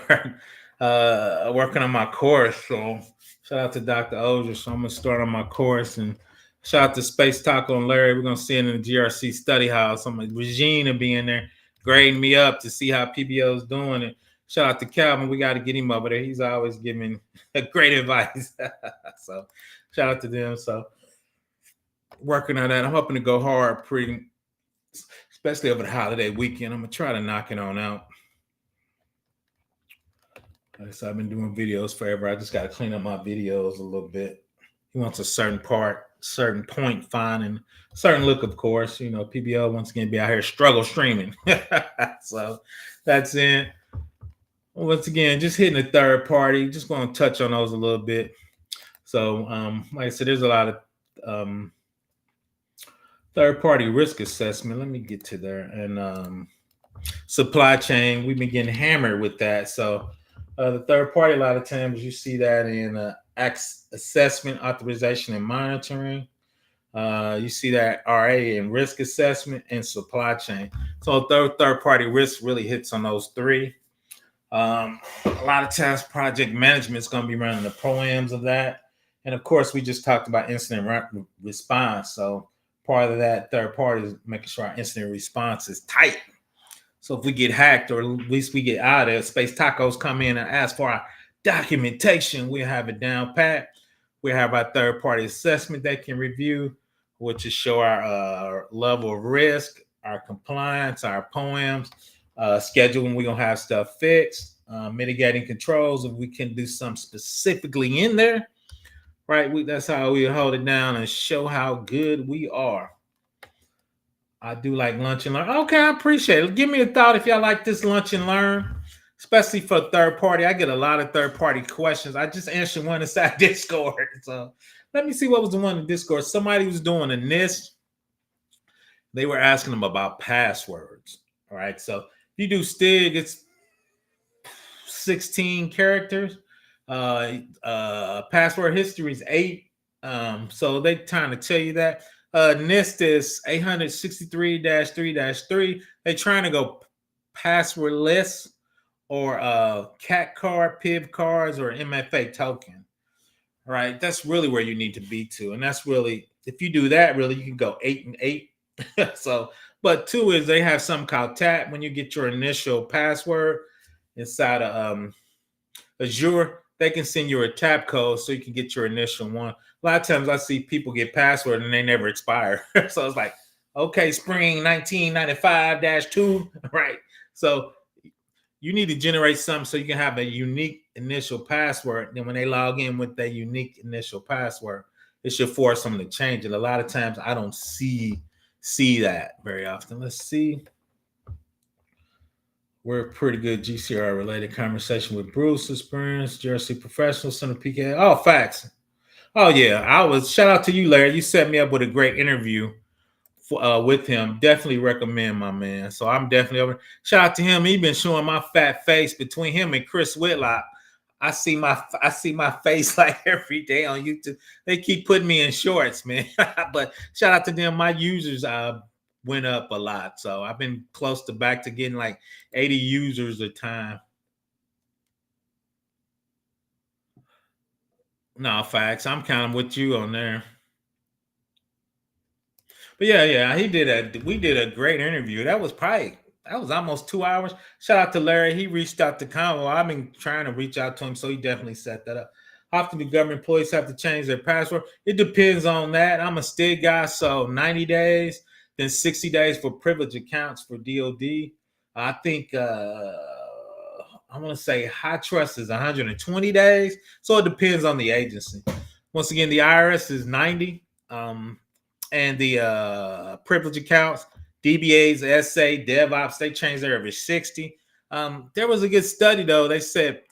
working on my course. So shout out to Dr. Oger. So I'm going to start on my course. And shout out to Space Taco and Larry. We're going to see it in the GRC study house. Regina will be in there grading me up to see how PBO is doing it. Shout out to Calvin. We got to get him over there. He's always giving great advice. So shout out to them. So working on that. I'm hoping to go hard especially over the holiday weekend. I'm going to try to knock it on out. So I've been doing videos forever. I just got to clean up my videos a little bit. He wants a certain point finding, certain look, of course. You know, PBO once again be out here struggle streaming. So that's it. Once again, just hitting a third party. Just going to touch on those a little bit. So, like I said, there's a lot of third-party risk assessment. Let me get to there. And supply chain, we've been getting hammered with that. So the third party, a lot of times you see that in assessment, authorization, and monitoring. You see that RA in risk assessment and supply chain. So third party risk really hits on those three. A lot of times project management is going to be running the proams of that. And of course, we just talked about incident response. So part of that third party is making sure our incident response is tight. So if we get hacked, or at least we get out of it, Space Tacos come in and ask for our documentation, we have it down pat. We have our third party assessment they can review, which is show our level of risk, our compliance, our poems, scheduling. We're going to have stuff fixed, mitigating controls. If we can do something specifically in there, right? That's how we hold it down and show how good we are. I do like lunch and learn. Okay, I appreciate it. Give me a thought if y'all like this lunch and learn, especially for third party. I get a lot of third party questions. I just answered one inside Discord. So let me see what was the one in Discord. Somebody was doing a NIST. They were asking them about passwords. All right. So if you do STIG, it's 16 characters. Password history is 8. So they trying to tell you that. NIST is 863-3-3. They're trying to go passwordless or CAT card, PIV cards, or MFA token. All right, that's really where you need to be to, and that's really, if you do that, really you can go 8 and 8. So, but 2 is they have something called TAP. When you get your initial password inside of Azure, they can send you a tap code so you can get your initial one. A lot of times I see people get password and they never expire. So it's like, okay, spring 1995-2, right? So you need to generate something so you can have a unique initial password. Then when they log in with that unique initial password, it should force them to change it. A lot of times I don't see that very often. Let's see. We're a pretty good GCR related conversation with Bruce experience, Jersey professional, Center PK. Oh, facts. Oh yeah. Shout out to you, Larry. You set me up with a great interview with him. Definitely recommend my man. So I'm definitely over. Shout out to him. He been showing my fat face between him and Chris Whitlock. I see my face like every day on YouTube. They keep putting me in shorts, man. But shout out to them. My users went up a lot. So I've been close to back to getting like 80 users a time. No, facts. I'm kind of with you on there. But yeah, we did a great interview. That was almost 2 hours. Shout out to Larry. He reached out to Convo. I've been trying to reach out to him, so he definitely set that up. How often do government employees have to change their password? It depends on that. I'm a STIG guy, so 90 days, then 60 days for privilege accounts for DOD. I think I want to say high trust is 120 days. So it depends on the agency. Once again, the IRS is 90. And the privilege accounts, DBAs, SA, DevOps, they change there every 60. There was a good study, though. They said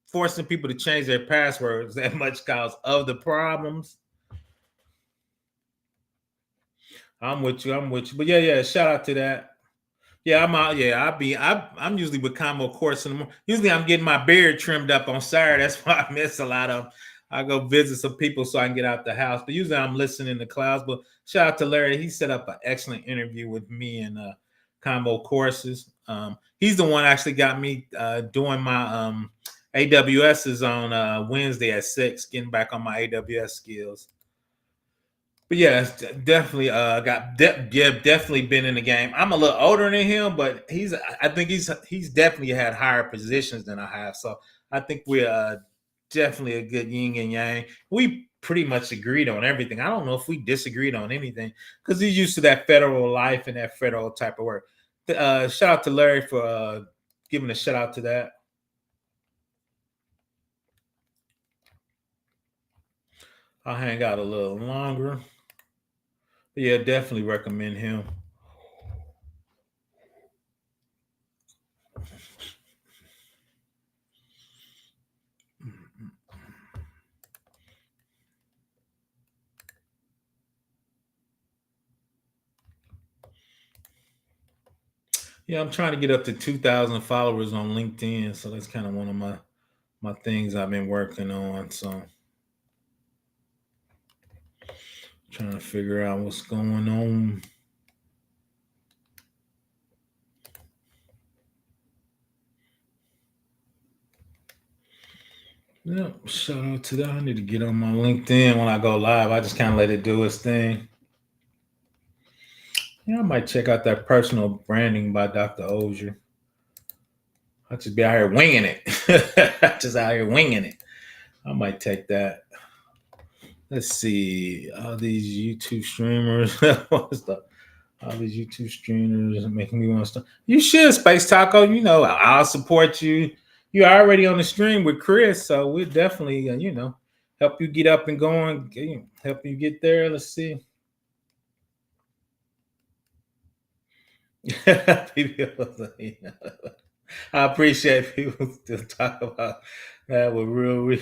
forcing people to change their passwords that much cause of the problems. I'm with you. But yeah, shout out to that. Yeah, I'm out. Yeah, I'm usually with Combo Course in the morning. Usually I'm getting my beard trimmed up on Saturday. That's why I miss a lot of them. I go visit some people so I can get out the house. But usually I'm listening to clouds. But shout out to Larry. He set up an excellent interview with me and Combo Courses. He's the one actually got me doing my AWSs on Wednesday at 6, getting back on my AWS skills. But yeah, it's definitely definitely been in the game. I'm a little older than him, but I think he's definitely had higher positions than I have. So I think we're definitely a good yin and yang. We pretty much agreed on everything. I don't know if we disagreed on anything because he's used to that federal life and that federal type of work. Shout out to Larry for giving a shout out to that. I'll hang out a little longer. But yeah, definitely recommend him. Yeah, I'm trying to get up to 2,000 followers on LinkedIn, so that's kind of one of my things I've been working on. So Trying to figure out what's going on. Yep, shout out to that. I need to get on my LinkedIn when I go live. I just kind of let it do its thing. Yeah, I might check out that personal branding by Dr. Ozier. I'll just be out here winging it. Just out here winging it. I might take that. Let's see. All these YouTube streamers. What's the all these YouTube streamers are making me want to start. You should, Space Taco. You know, I'll support you. You're already on the stream with Chris, so we'll definitely, help you get up and going, help you get there. Let's see. I appreciate people to talk about that with real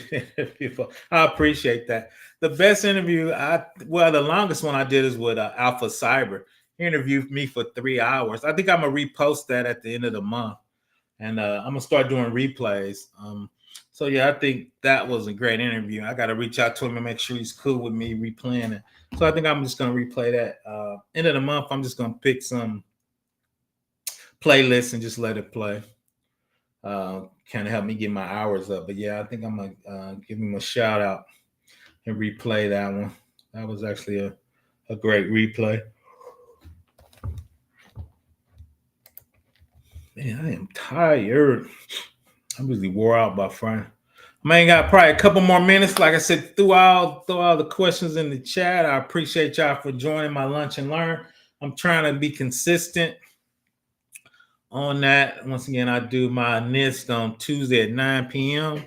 people. I appreciate that. The best interview, the longest one I did is with Alpha Cyber. He interviewed me for 3 hours. I think I'm gonna repost that at the end of the month, and I'm gonna start doing replays. So yeah, I think that was a great interview. I got to reach out to him and make sure he's cool with me replaying it. So I think I'm just gonna replay that. End of the month, I'm just gonna pick some playlists and just let it play. Kind of help me get my hours up. But yeah, I think I'm gonna give him a shout out and replay that one. That was actually a great replay. Man, I am tired. I'm really wore out by Friday. I ain't got probably a couple more minutes. Like I said, throw all the questions in the chat. I appreciate y'all for joining my lunch and learn. I'm trying to be consistent on that. Once again, I do my NIST on Tuesday at 9 p.m.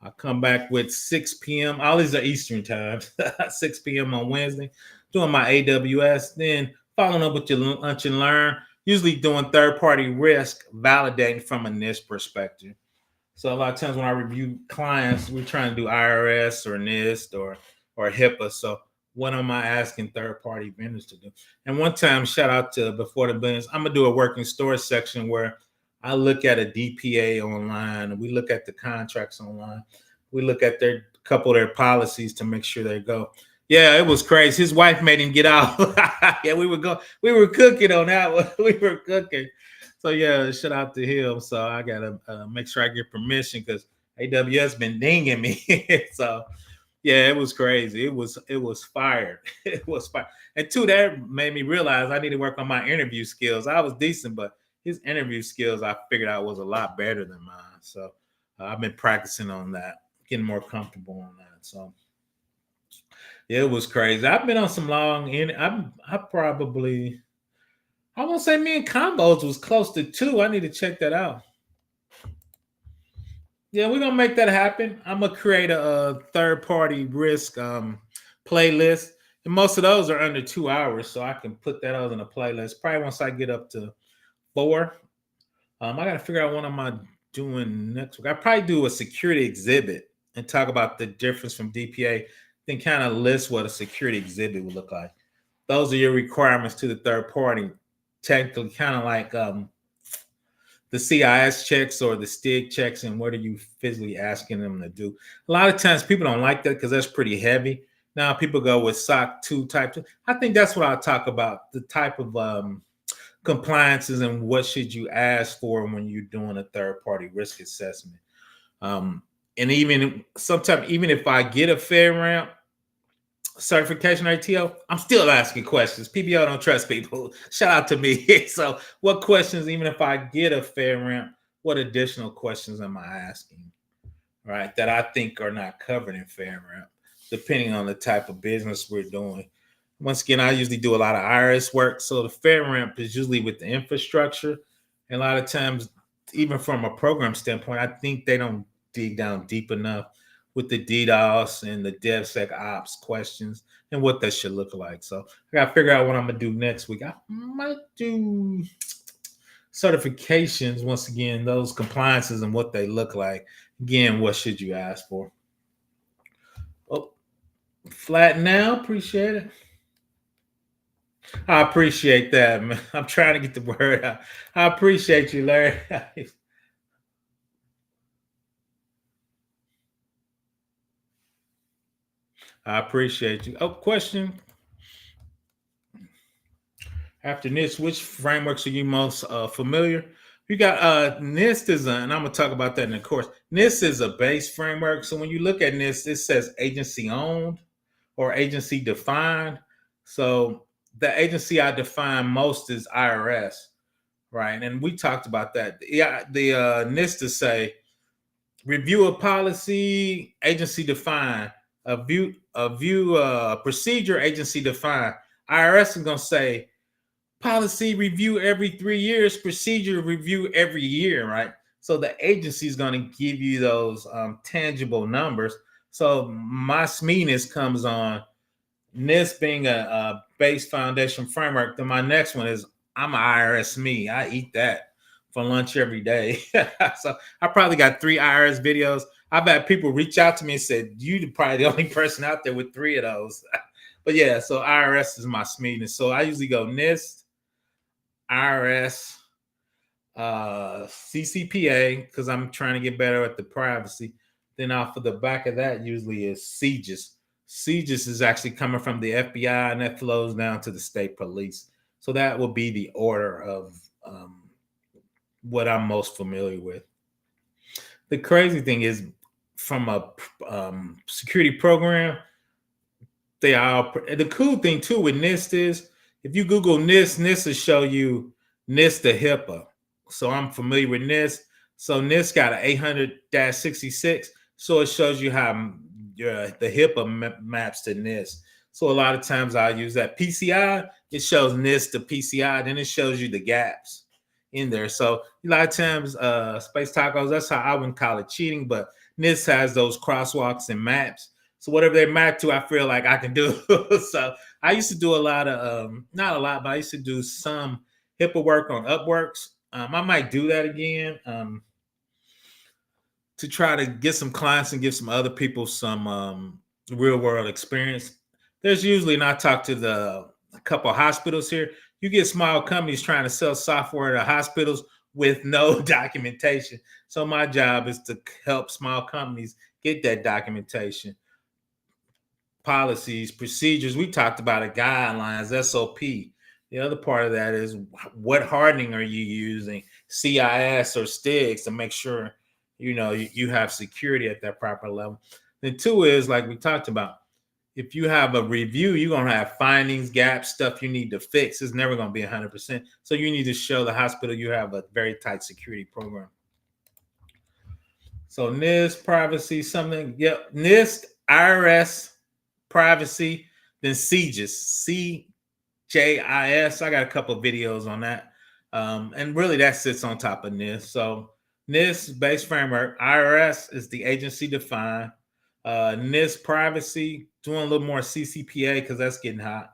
I come back with 6 p.m. All these are Eastern times. 6 p.m. on Wednesday, doing my AWS. Then following up with your lunch and learn. Usually doing third-party risk validating from a NIST perspective. So a lot of times when I review clients, we're trying to do IRS or NIST or HIPAA. So what am I asking third-party vendors to do? And one time, shout out to Before the Billions, I'm gonna do a working storage section where I look at a DPA online, and we look at the contracts online. We look at their couple of their policies to make sure they go. Yeah, it was crazy. His wife made him get out. Yeah, we were cooking on that one. We were cooking. So yeah, shout out to him. So I gotta make sure I get permission because AWS been dinging me. So yeah, it was crazy. It was fired. It was fired. And two, that made me realize I need to work on my interview skills. I was decent, but his interview skills I figured out was a lot better than mine. So I've been practicing on that, getting more comfortable on that. So yeah, it was crazy. I've been on some long in I won't say me and combos was close to 2. I need to check that out. Yeah, we're gonna make that happen. I'm gonna create a third party risk playlist, and most of those are under 2 hours, so I can put that out in a playlist. Probably once I get up to 4. I gotta figure out what am I doing next week. I probably do a security exhibit and talk about the difference from DPA, then kind of list what a security exhibit would look like. Those are your requirements to the third party. Technically, kind of like the CIS checks or the STIG checks, and what are you physically asking them to do? A lot of times people don't like that because that's pretty heavy. Now people go with SOC 2 type. I think that's what I'll talk about, the type of compliances and what should you ask for when you're doing a third party risk assessment. And even sometimes, even if I get a FedRAMP certification or ATO, I'm still asking questions. PBO don't trust people. Shout out to me. So, what questions, even if I get a FedRAMP, what additional questions am I asking, right, that I think are not covered in FedRAMP, depending on the type of business we're doing. Once again, I usually do a lot of IRS work. So, the FedRAMP is usually with the infrastructure. And a lot of times, even from a program standpoint, I think they don't dig down deep enough with the DDoS and the DevSecOps questions and what that should look like. So I got to figure out what I'm going to do next week. I might do certifications, once again, those compliances and what they look like. Again, what should you ask for? Oh, flat now. Appreciate it. I appreciate that, man. I'm trying to get the word out. I appreciate you, Larry. I appreciate you. Oh, question. After NIST, which frameworks are you most familiar? You got NIST and I'm gonna talk about that in the course. NIST is a base framework. So when you look at NIST, it says agency owned or agency defined. So the agency I define most is IRS, right? And we talked about that. Yeah, the NIST say review a policy, agency defined. A procedure, agency defined. IRS is gonna say policy review every 3 years, procedure review every year, right? So the agency is going to give you those tangible numbers. So my SMENIS comes on NIST being a base foundation framework. Then my next one is I'm an IRS me. I eat that for lunch every day. So I probably got 3 IRS videos. I've had people reach out to me and said, "You probably the only person out there with 3 of those." But yeah, so IRS is my SMENIS. So I usually go NIST, IRS, CCPA, because I'm trying to get better at the privacy. Then off of the back of that usually is CJIS. CJIS is actually coming from the FBI and that flows down to the state police. So that will be the order of what I'm most familiar with. The crazy thing is, from a security program, they are the cool thing too with NIST is if you Google NIST, NIST will show you NIST to HIPAA. So I'm familiar with NIST. So NIST got an 800-66. So it shows you how the HIPAA maps to NIST. So a lot of times I use that PCI. It shows NIST to PCI. Then it shows you the gaps in there. So a lot of times, Space Tacos, that's how I wouldn't call it cheating, but NIST has those crosswalks and maps. So whatever they map to, I feel like I can do. So I used to do a lot of, not a lot, but I used to do some HIPAA work on Upworks. I might do that again to try to get some clients and give some other people some real world experience. There's usually, and I talk to a couple of hospitals here, you get small companies trying to sell software to hospitals with no documentation. So my job is to help small companies get that documentation, policies, procedures. We talked about it, guidelines, SOP. The other part of that is what hardening are you using, CIS or STIGs, to make sure you have security at that proper level. Then 2 is like we talked about. If you have a review, you're going to have findings, gaps, stuff you need to fix. It's never going to be 100%. So you need to show the hospital you have a very tight security program. So NIST, privacy, something. Yep. NIST, IRS, privacy, then CJIS, CJIS. I got a couple of videos on that. And really that sits on top of NIST. So NIST base framework, IRS is the agency defined. NIST privacy, doing a little more CCPA because that's getting hot.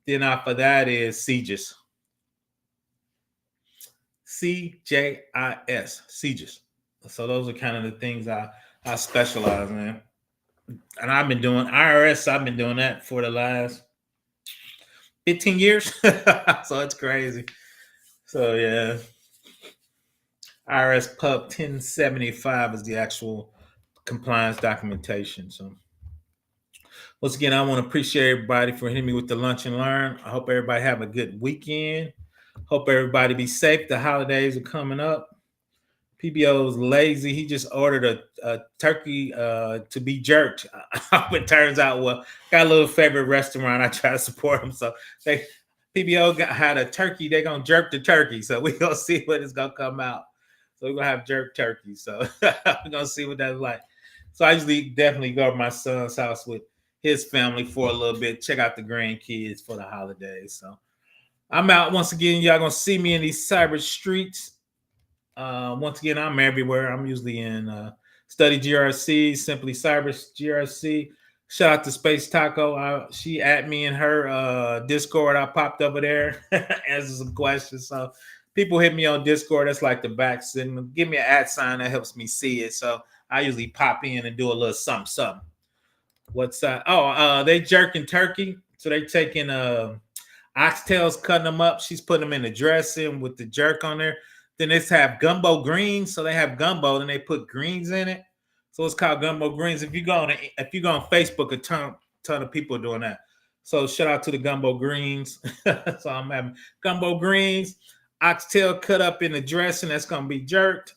Then off of that is CJIS. CJIS, CJIS. So those are kind of the things I specialize in. And I've been doing IRS, I've been doing that for the last 15 years. So it's crazy. So yeah. IRS Pub 1075 is the actual compliance documentation. So once again, I want to appreciate everybody for hitting me with the lunch and learn. I hope everybody have a good weekend. Hope everybody be safe. The holidays are coming up. PBO's lazy. He just ordered a turkey to be jerked. It turns out, well, got a little favorite restaurant. I try to support them. So PBO had a turkey. They're going to jerk the turkey. So we're going to see what is going to come out. So we're going to have jerk turkey. So we're going to see what that's like. So I usually definitely go to my son's house with his family for a little bit, check out the grandkids for the holidays. So I'm out once again. Y'all going to see me in these cyber streets. Once again, I'm everywhere. I'm usually in Study GRC, Simply Cyber GRC. Shout out to Space Taco. She at me in her Discord. I popped over there, answer some questions. So people hit me on Discord. That's like the back signal. Give me an @ sign. That helps me see it. So I usually pop in and do a little something. What's that? They jerking turkey. So they taking oxtails, cutting them up. She's putting them in the dressing with the jerk on there. Then they have gumbo greens. So they have gumbo, and they put greens in it. So it's called gumbo greens. If you go on Facebook, a ton of people are doing that. So shout out to the gumbo greens. So I'm having gumbo greens, oxtail cut up in the dressing that's gonna be jerked.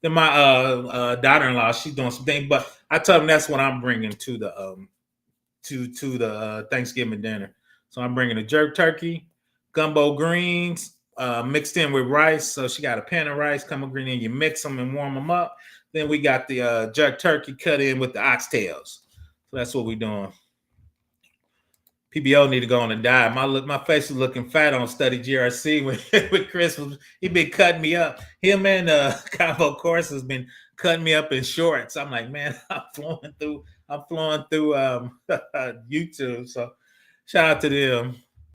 Then my daughter-in-law, she's doing some things, but I told them that's what I'm bringing to the Thanksgiving dinner. So I'm bringing a jerk turkey, gumbo greens, mixed in with rice. So she got a pan of rice, gumbo green, and you mix them and warm them up. Then we got the jerk turkey cut in with the oxtails. So that's what we're doing. PBO need to go on a diet. My face is looking fat on study GRC with Chris. He been cutting me up. Him and Combo Course has been cutting me up in shorts. I'm like, man, I'm flowing through YouTube. So shout out to them.